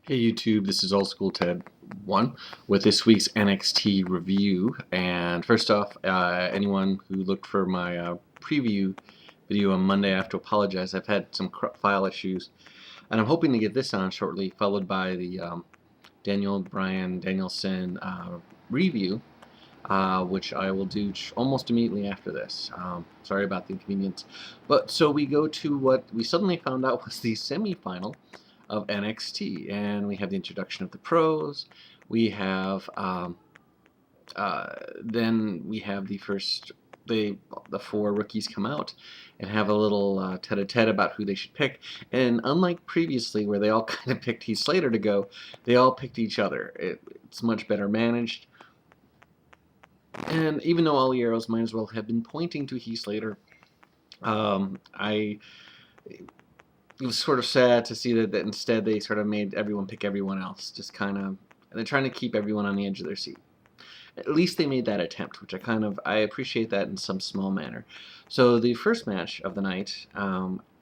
Hey YouTube, this is Old School Ted 1 with this week's NXT review. And first off, anyone who looked for my preview video on Monday, I have to apologize. I've had some file issues, and I'm hoping to get this on shortly, followed by the Bryan Danielson review, which I will do almost immediately after this. Sorry about the inconvenience. But so we go to what we suddenly found out was the semifinal of NXT, and we have the introduction of the pros. We have then we have the four rookies come out and have a little tete-a-tete about who they should pick. And unlike previously, where they all kind of picked Heath Slater to go, they all picked each other. It's much better managed. And even though all the arrows might as well have been pointing to Heath Slater, it was sort of sad to see that instead they sort of made everyone pick everyone else. Just kind of, they're trying to keep everyone on the edge of their seat. At least they made that attempt, which I appreciate that in some small manner. So the first match of the night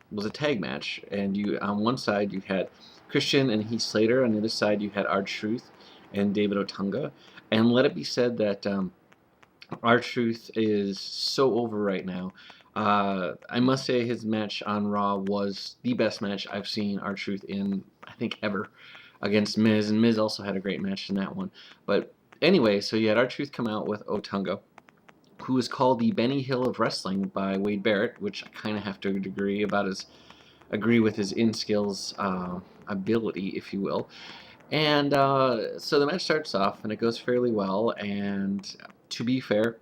was a tag match, and on one side you had Christian and Heath Slater, on the other side you had R-Truth and David Otunga. And let it be said that R-Truth is so over right now. I must say his match on Raw was the best match I've seen R-Truth in, I think, ever, against Miz, and Miz also had a great match in that one. But anyway, so you had R-Truth come out with Otunga, who is called the Benny Hill of wrestling by Wade Barrett, which I kind of have to agree with his in-skills ability, if you will. And so the match starts off, and it goes fairly well, and to be fair,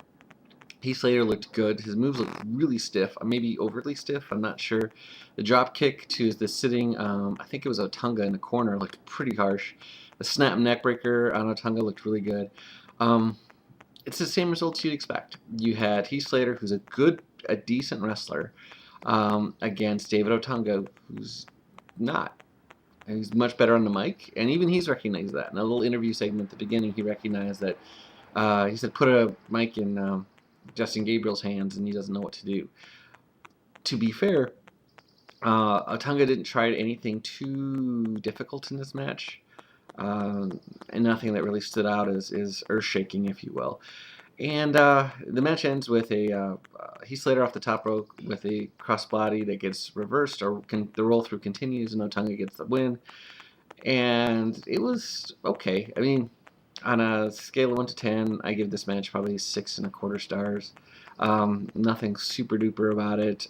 Heath Slater looked good. His moves looked really stiff, maybe overly stiff, I'm not sure. The drop kick to the sitting, I think it was Otunga in the corner, looked pretty harsh. The snap neckbreaker on Otunga looked really good. It's the same results you'd expect. You had Heath Slater, who's a decent wrestler, against David Otunga, who's not. He's much better on the mic, and even he's recognized that. In a little interview segment at the beginning, he recognized that. He said, put a mic in Justin Gabriel's hands, and he doesn't know what to do. To be fair, Otunga didn't try anything too difficult in this match, and nothing that really stood out is earth-shaking, if you will. And the match ends with a Heath Slater off the top rope with a crossbody that gets reversed, or the roll-through continues, and Otunga gets the win. And it was okay. I mean, on a scale of 1 to 10, I give this match probably 6.25 stars. Nothing super duper about it.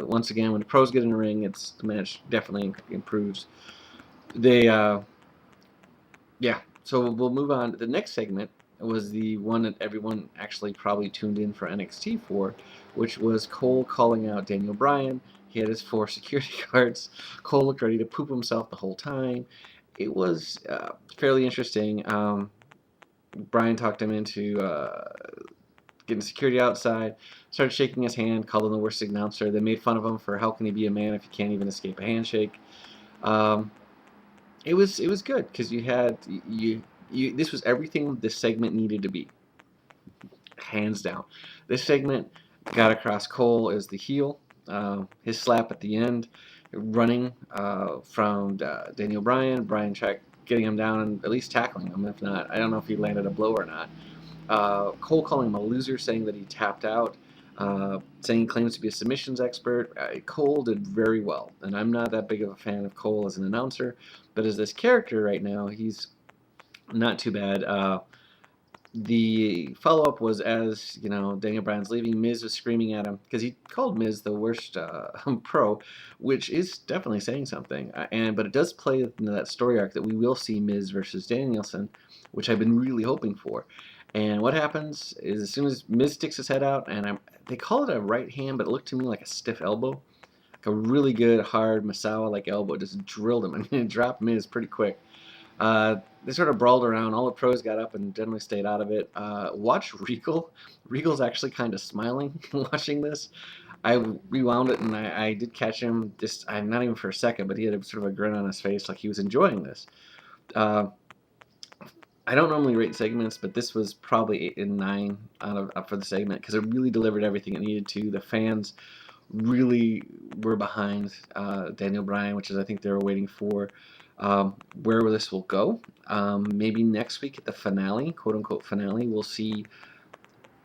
Once again, when the pros get in the ring, the match definitely improves. Yeah. So we'll move on. The next segment was the one that everyone actually probably tuned in for NXT for, which was Cole calling out Daniel Bryan. He had his 4 security guards. Cole looked ready to poop himself the whole time. It was fairly interesting. Bryan talked him into getting security outside, started shaking his hand, called him the worst announcer. They made fun of him for how can he be a man if he can't even escape a handshake. It was good because this was everything this segment needed to be, hands down. This segment got across Cole as the heel. His slap at the end, running from Daniel Bryan. Bryan tried getting him down and at least tackling him. If not, I don't know if he landed a blow or not. Cole calling him a loser, saying that he tapped out, saying he claims to be a submissions expert. Cole did very well, and I'm not that big of a fan of Cole as an announcer, but as this character right now, he's not too bad. The follow-up was, as you know, Daniel Bryan's leaving, Miz was screaming at him because he called Miz the worst pro, which is definitely saying something. But it does play into that story arc that we will see Miz versus Danielson, which I've been really hoping for. And what happens is, as soon as Miz sticks his head out, and they call it a right hand, but it looked to me like a stiff elbow, like a really good hard Masawa-like elbow, just drilled him and dropped Miz pretty quick. They sort of brawled around. All the pros got up and generally stayed out of it. Watch Regal. Regal's actually kind of smiling watching this. I rewound it, and I did catch him, not even for a second, but he had sort of a grin on his face like he was enjoying this. I don't normally rate segments, but this was probably 8 and 9 for the segment because it really delivered everything it needed to. The fans really were behind Daniel Bryan, which is I think they were waiting for. Where this will go. Maybe next week at the finale, quote unquote finale, we'll see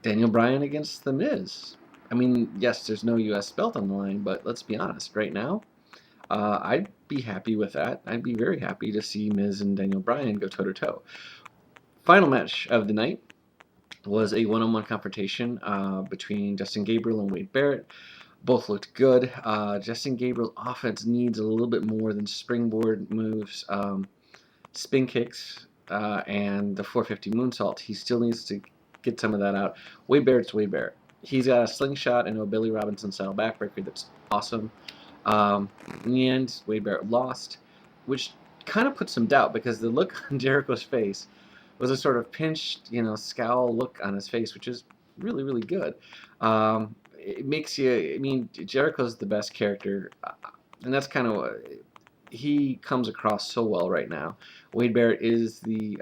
Daniel Bryan against The Miz. I mean, yes, there's no U.S. belt on the line, but let's be honest. Right now, I'd be happy with that. I'd be very happy to see Miz and Daniel Bryan go toe to toe. Final match of the night was a one-on-one confrontation between Justin Gabriel and Wade Barrett. Both looked good. Justin Gabriel's offense needs a little bit more than springboard moves, spin kicks, and the 450 moonsault. He still needs to get some of that out. Wade Barrett's Wade Barrett. He's got a slingshot and a Billy Robinson style backbreaker that's awesome. In the end, Wade Barrett lost, which kind of put some doubt because the look on Jericho's face was a sort of pinched, scowl look on his face, which is really, really good. It makes you, I mean, Jericho's the best character, and that's kind of he comes across so well right now. Wade Barrett is the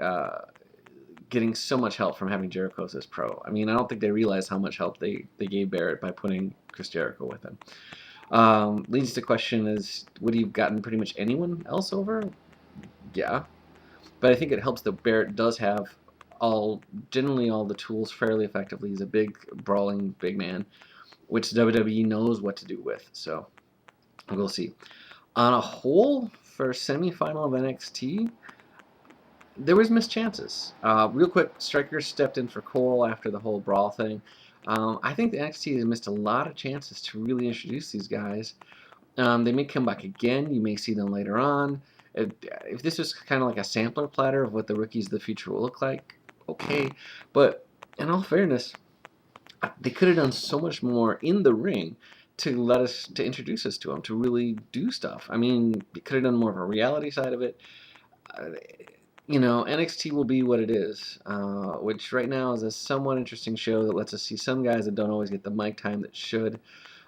getting so much help from having Jericho as his pro. I mean, I don't think they realize how much help they gave Barrett by putting Chris Jericho with him. Leads to the question is, would he have gotten pretty much anyone else over? Yeah. But I think it helps that Barrett does have generally all the tools fairly effectively. He's a big, brawling, big man, which WWE knows what to do with. So we'll see. On a whole, for semifinal of NXT, there was missed chances. Real quick, Striker stepped in for Cole after the whole brawl thing. I think the NXT has missed a lot of chances to really introduce these guys. They may come back again. You may see them later on. If this was kind of like a sampler platter of what the rookies of the future will look like, okay. But in all fairness, they could have done so much more in the ring to introduce us to them, to really do stuff. I mean, they could have done more of a reality side of it. NXT will be what it is, which right now is a somewhat interesting show that lets us see some guys that don't always get the mic time that should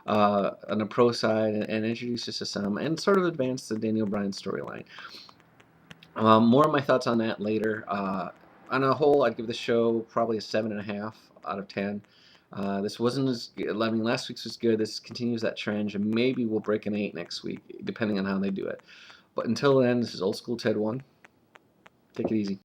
on the pro side, and introduce us to some, and sort of advance the Daniel Bryan storyline. More of my thoughts on that later. On a whole, I'd give the show probably a 7.5 out of 10. This wasn't as good. I mean, last week's was good. This continues that trend, and maybe we'll break an 8 next week, depending on how they do it. But until then, this is Old School Ted 1. Take it easy.